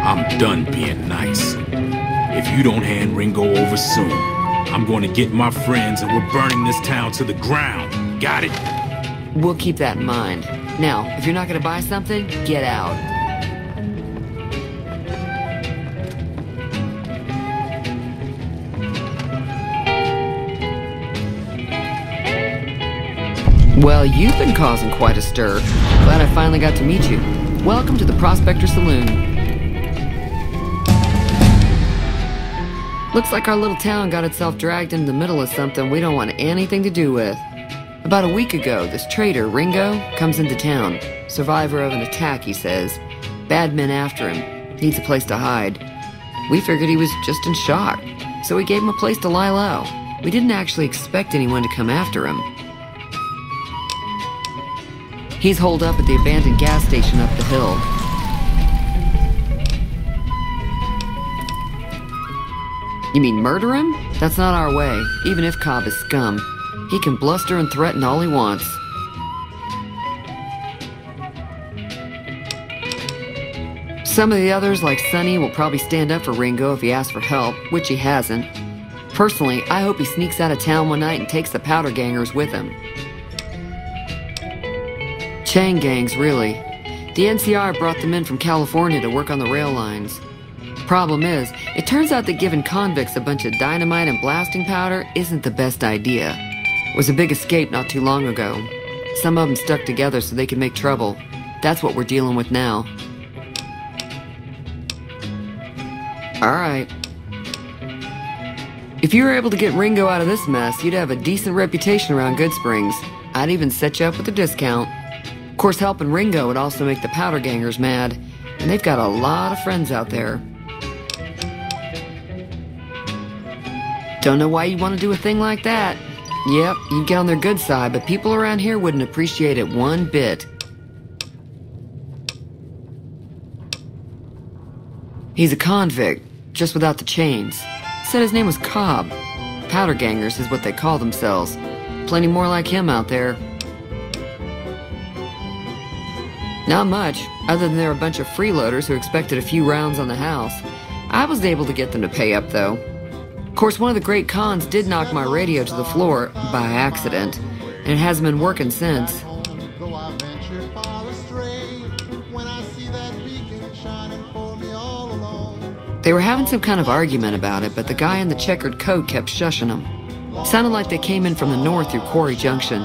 I'm done being nice. If you don't hand Ringo over soon, I'm going to get my friends and we're burning this town to the ground. Got it? We'll keep that in mind. Now, if you're not going to buy something, get out. Well, you've been causing quite a stir. Glad I finally got to meet you. Welcome to the Prospector Saloon. Looks like our little town got itself dragged into the middle of something we don't want anything to do with. About a week ago, this traitor, Ringo, comes into town. Survivor of an attack, he says. Bad men after him. Needs a place to hide. We figured he was just in shock, so we gave him a place to lie low. We didn't actually expect anyone to come after him. He's holed up at the abandoned gas station up the hill. You mean murder him? That's not our way, even if Cobb is scum. He can bluster and threaten all he wants. Some of the others, like Sonny, will probably stand up for Ringo if he asks for help, which he hasn't. Personally, I hope he sneaks out of town one night and takes the powder gangers with him. Chain gangs, really. The NCR brought them in from California to work on the rail lines. Problem is, it turns out that giving convicts a bunch of dynamite and blasting powder isn't the best idea. It was a big escape not too long ago. Some of them stuck together so they could make trouble. That's what we're dealing with now. Alright. If you were able to get Ringo out of this mess, you'd have a decent reputation around Goodsprings. I'd even set you up with a discount. Of course, helping Ringo would also make the powder gangers mad, and they've got a lot of friends out there. Don't know why you'd want to do a thing like that. Yep, you'd get on their good side, but people around here wouldn't appreciate it one bit. He's a convict, just without the chains. Said his name was Cobb. Powder gangers is what they call themselves. Plenty more like him out there. Not much, other than they're a bunch of freeloaders who expected a few rounds on the house. I was able to get them to pay up, though. Of course, one of the great cons did knock my radio to the floor by accident, and it hasn't been working since. They were having some kind of argument about it, but the guy in the checkered coat kept shushing them. Sounded like they came in from the north through Quarry Junction.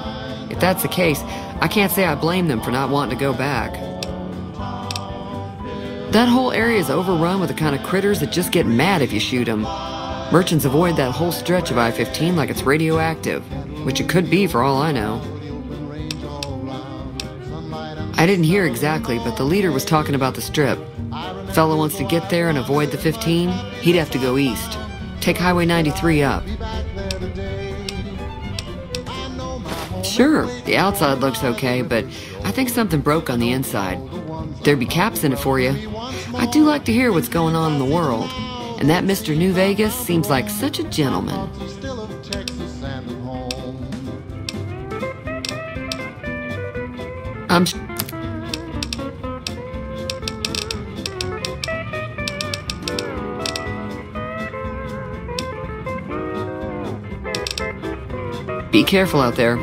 If that's the case, I can't say I blame them for not wanting to go back. That whole area is overrun with the kind of critters that just get mad if you shoot them. Merchants avoid that whole stretch of I-15 like it's radioactive, which it could be for all I know. I didn't hear exactly, but the leader was talking about the strip. Fellow wants to get there and avoid the 15, he'd have to go east. Take Highway 93 up. Sure, the outside looks okay, but I think something broke on the inside. There'd be caps in it for you. I do like to hear what's going on in the world. And that Mr. New Vegas seems like such a gentleman. Be careful out there.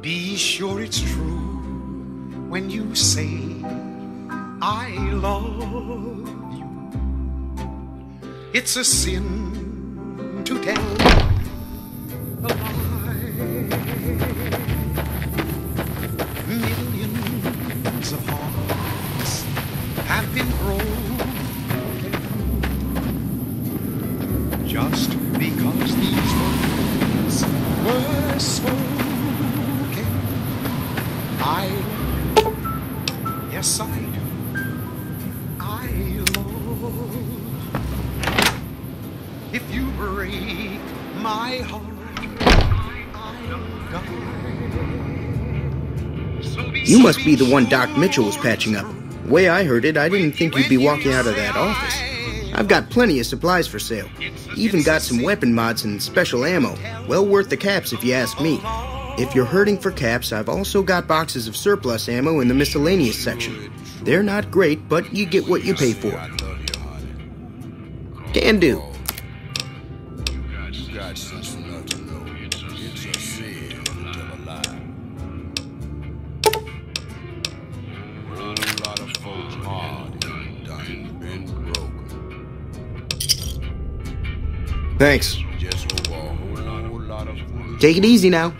Be sure it's true. when you say I love you. It's a sin to tell a lie. Millions of hearts have been broken just because these words were spoken. Yes, I do. I love. If you break my heart, I'll die. You must be the one Doc Mitchell was patching up. The way I heard it, I didn't think you'd be walking out of that office. I've got plenty of supplies for sale. Even got some weapon mods and special ammo. Well worth the caps if you ask me. If you're hurting for caps, I've also got boxes of surplus ammo in the miscellaneous section. They're not great, but you get what you pay for. Can do. Thanks. Take it easy now.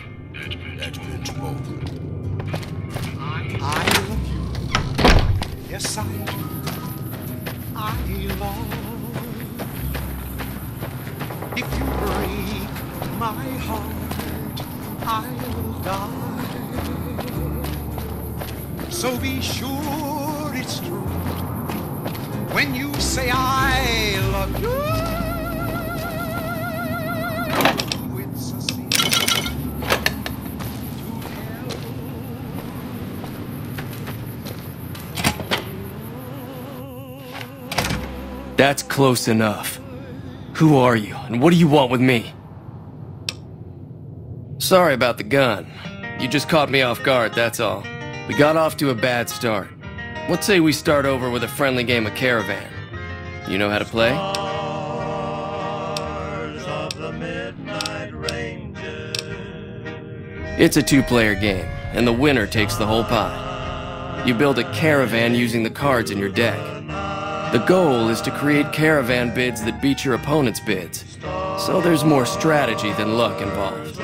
I love you. Yes, I do. I love. If you break my heart, I'll die. So be sure it's true when you say I love you. That's close enough. Who are you, and what do you want with me? Sorry about the gun. You just caught me off guard, that's all. We got off to a bad start. Let's say we start over with a friendly game of Caravan. You know how to play? It's a two-player game, and the winner takes the whole pie. You build a caravan using the cards in your deck. The goal is to create caravan bids that beat your opponent's bids, so there's more strategy than luck involved.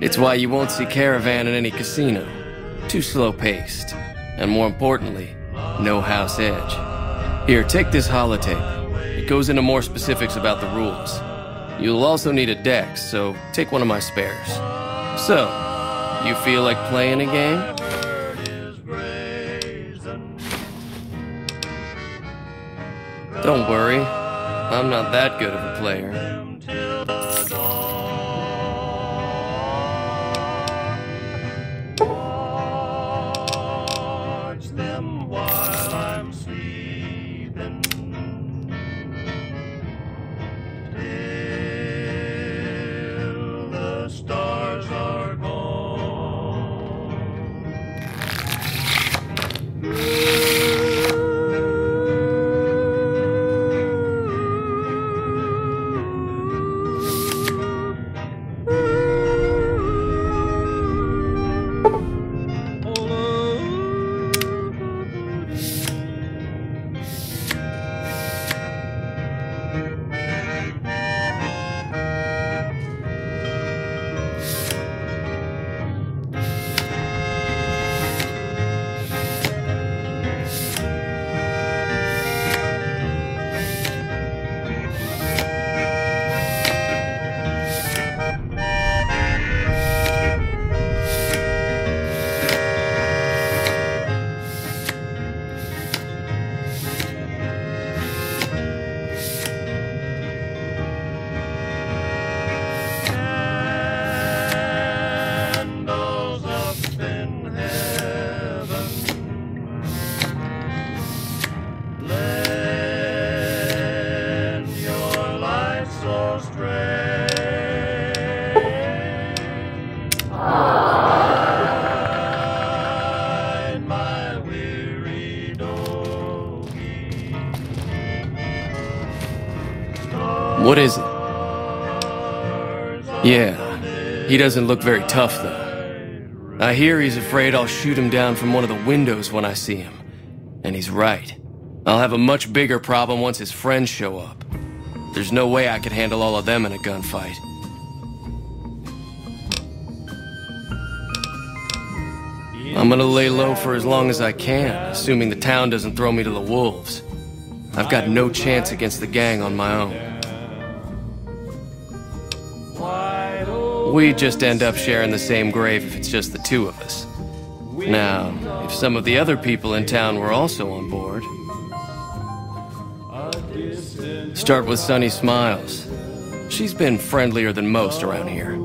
It's why you won't see caravan in any casino. Too slow-paced, and more importantly, no house edge. Here, take this holotape. It goes into more specifics about the rules. You'll also need a deck, so take one of my spares. So, you feel like playing a game? Don't worry, I'm not that good of a player. Watch them while I'm sleeping, till the stars are gone. What is it? Yeah, he doesn't look very tough, though. I hear he's afraid I'll shoot him down from one of the windows when I see him. And he's right. I'll have a much bigger problem once his friends show up. There's no way I could handle all of them in a gunfight. I'm gonna lay low for as long as I can, assuming the town doesn't throw me to the wolves. I've got no chance against the gang on my own. We just end up sharing the same grave if it's just the two of us. Now, if some of the other people in town were also on board... Start with Sunny Smiles. She's been friendlier than most around here.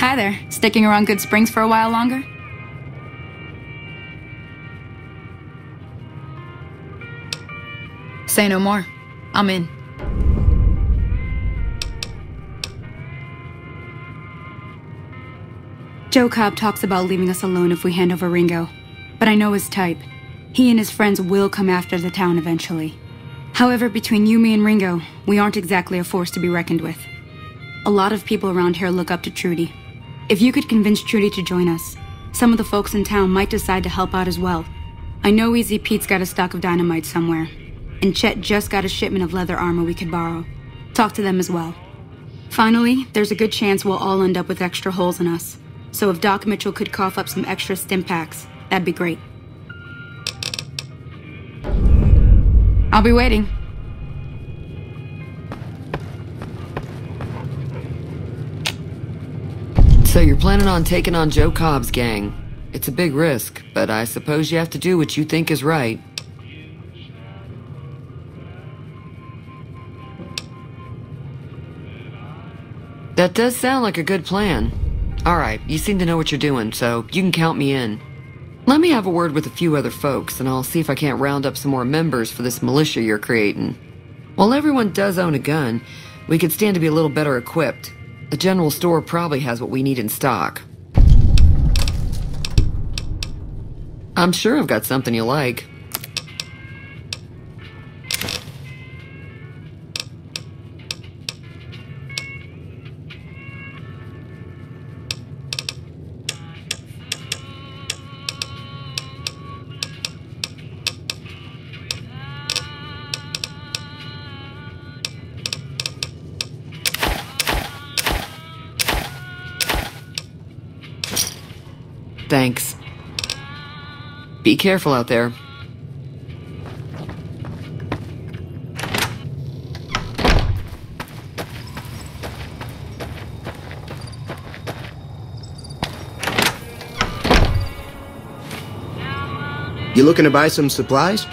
Hi there. Sticking around Good Springs for a while longer? Say no more. I'm in. Joe Cobb talks about leaving us alone if we hand over Ringo, but I know his type. He and his friends will come after the town eventually. However, between you, me, and Ringo, we aren't exactly a force to be reckoned with. A lot of people around here look up to Trudy. If you could convince Trudy to join us, some of the folks in town might decide to help out as well. I know Easy Pete's got a stock of dynamite somewhere, and Chet just got a shipment of leather armor we could borrow. Talk to them as well. Finally, there's a good chance we'll all end up with extra holes in us. So if Doc Mitchell could cough up some extra stim packs, that'd be great. I'll be waiting. So you're planning on taking on Joe Cobb's gang. It's a big risk, but I suppose you have to do what you think is right. That does sound like a good plan. Alright, you seem to know what you're doing, so you can count me in. Let me have a word with a few other folks, and I'll see if I can't round up some more members for this militia you're creating. While everyone does own a gun, we could stand to be a little better equipped. The general store probably has what we need in stock. I'm sure I've got something you like. Thanks. Be careful out there. You looking to buy some supplies?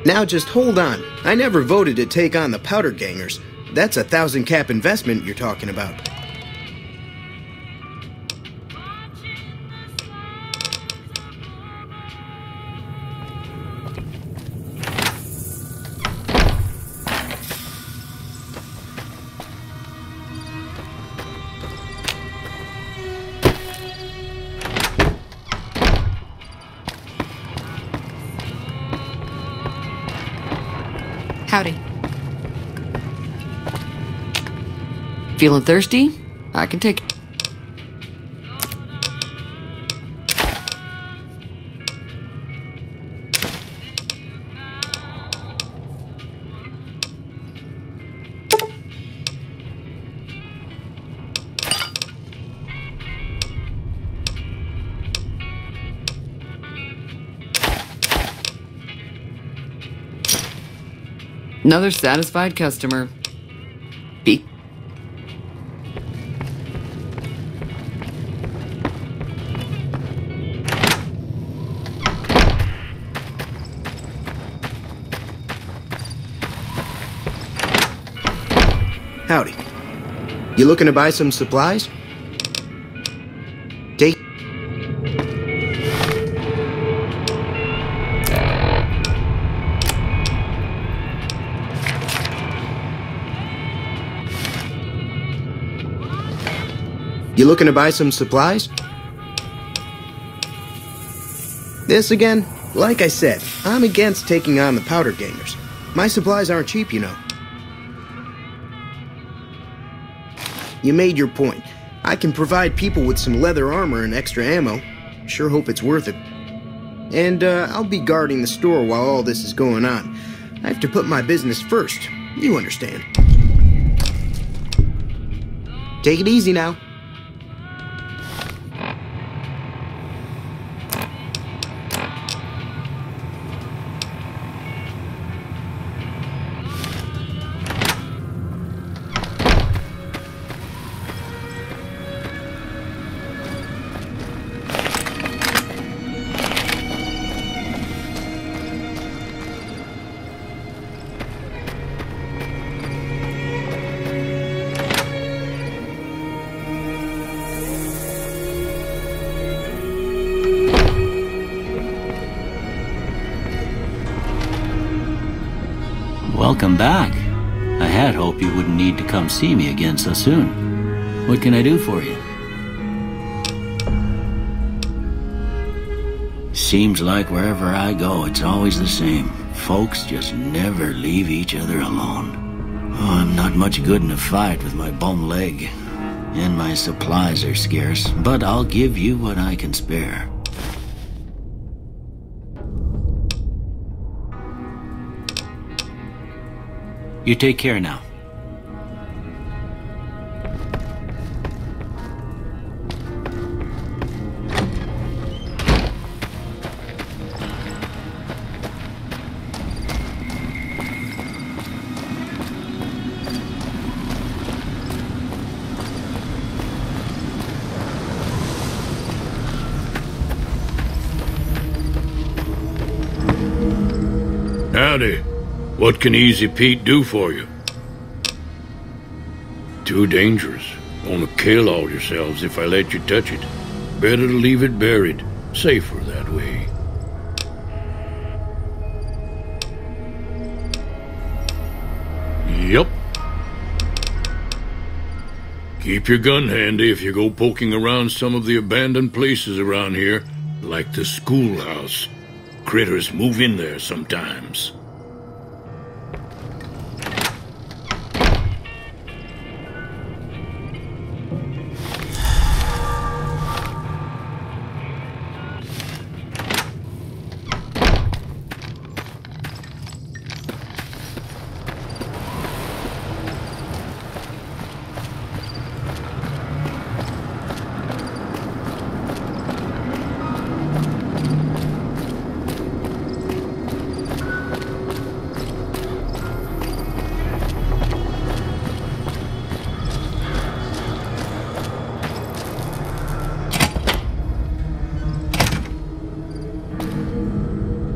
Now just hold on. I never voted to take on the powder gangers. That's a 1,000 cap investment you're talking about. Howdy. Feeling thirsty? I can take... Another satisfied customer. Beep. Howdy. You looking to buy some supplies? Take... You looking to buy some supplies? This again? Like I said, I'm against taking on the powder gangers. My supplies aren't cheap, you know. You made your point. I can provide people with some leather armor and extra ammo. Sure hope it's worth it. And, I'll be guarding the store while all this is going on. I have to put my business first. You understand. Take it easy now. Welcome back. I had hoped you wouldn't need to come see me again so soon. What can I do for you? Seems like wherever I go, it's always the same. Folks just never leave each other alone. Oh, I'm not much good in a fight with my bum leg. And my supplies are scarce, but I'll give you what I can spare. You take care now. Howdy. What can Easy Pete do for you? Too dangerous. Gonna kill all yourselves if I let you touch it. Better to leave it buried. Safer that way. Yup. Keep your gun handy if you go poking around some of the abandoned places around here, like the schoolhouse. Critters move in there sometimes.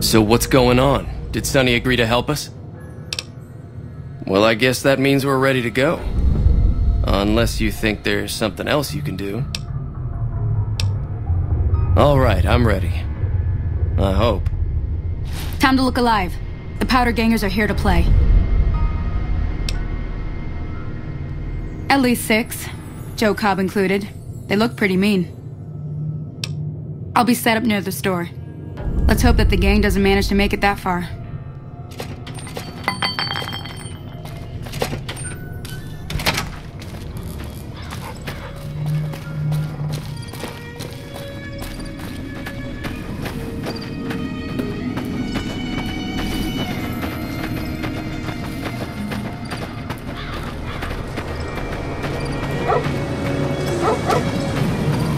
So what's going on? Did Sonny agree to help us? Well, I guess that means we're ready to go. Unless you think there's something else you can do. All right, I'm ready. I hope. Time to look alive. The powder gangers are here to play. At least 6. Joe Cobb included. They look pretty mean. I'll be set up near the store. Let's hope that the gang doesn't manage to make it that far.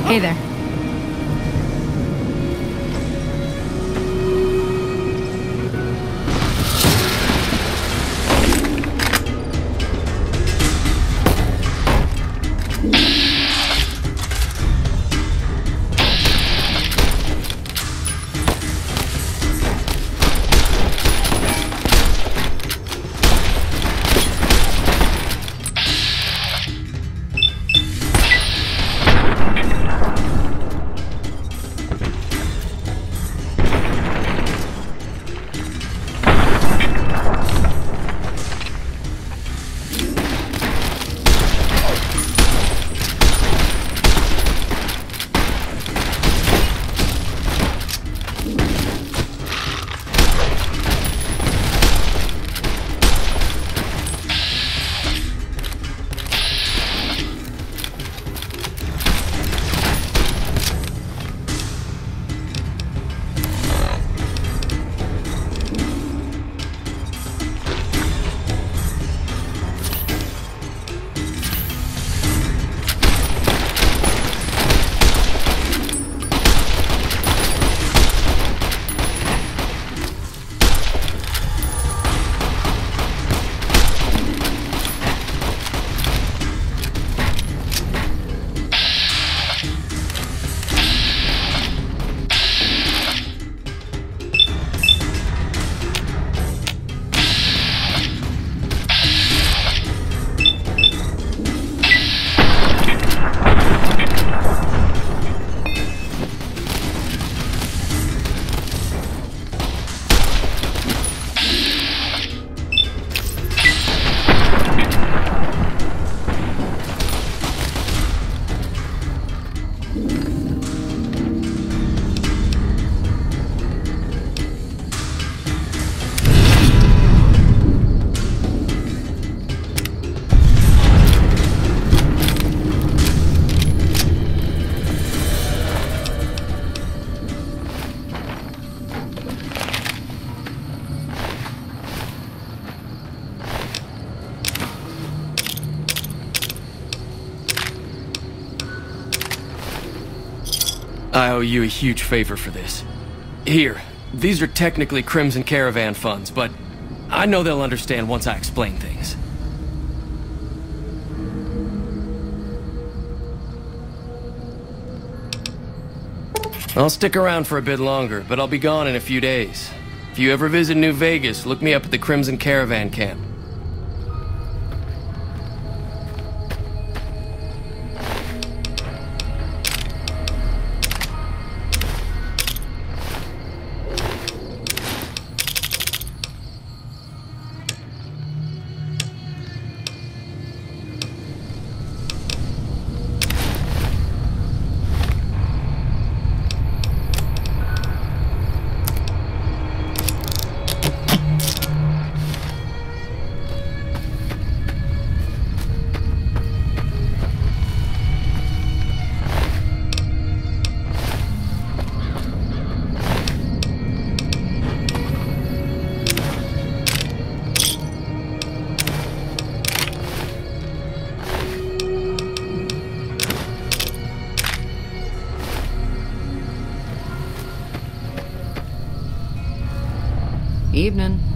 Hey there. I owe you a huge favor for this. Here, these are technically Crimson Caravan funds, but I know they'll understand once I explain things. I'll stick around for a bit longer, but I'll be gone in a few days. If you ever visit New Vegas, look me up at the Crimson Caravan camp. Evening.